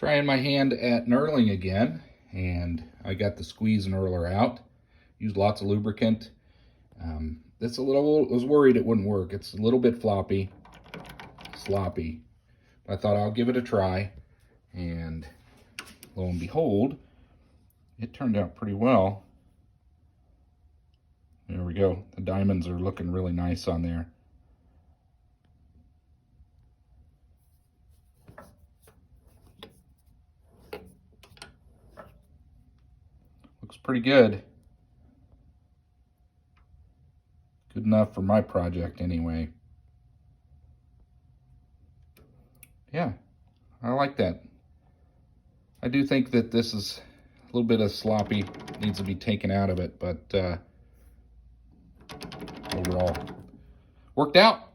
Trying my hand at knurling again, and I got the squeeze knurler out. Used lots of lubricant. This I was worried it wouldn't work. It's a little bit sloppy. I thought I'll give it a try, and lo and behold, it turned out pretty well. There we go. The diamonds are looking really nice on there. Looks pretty good. Good enough for my project anyway. Yeah, I like that. I do think that this is a little bit of sloppy, needs to be taken out of it, but overall, worked out.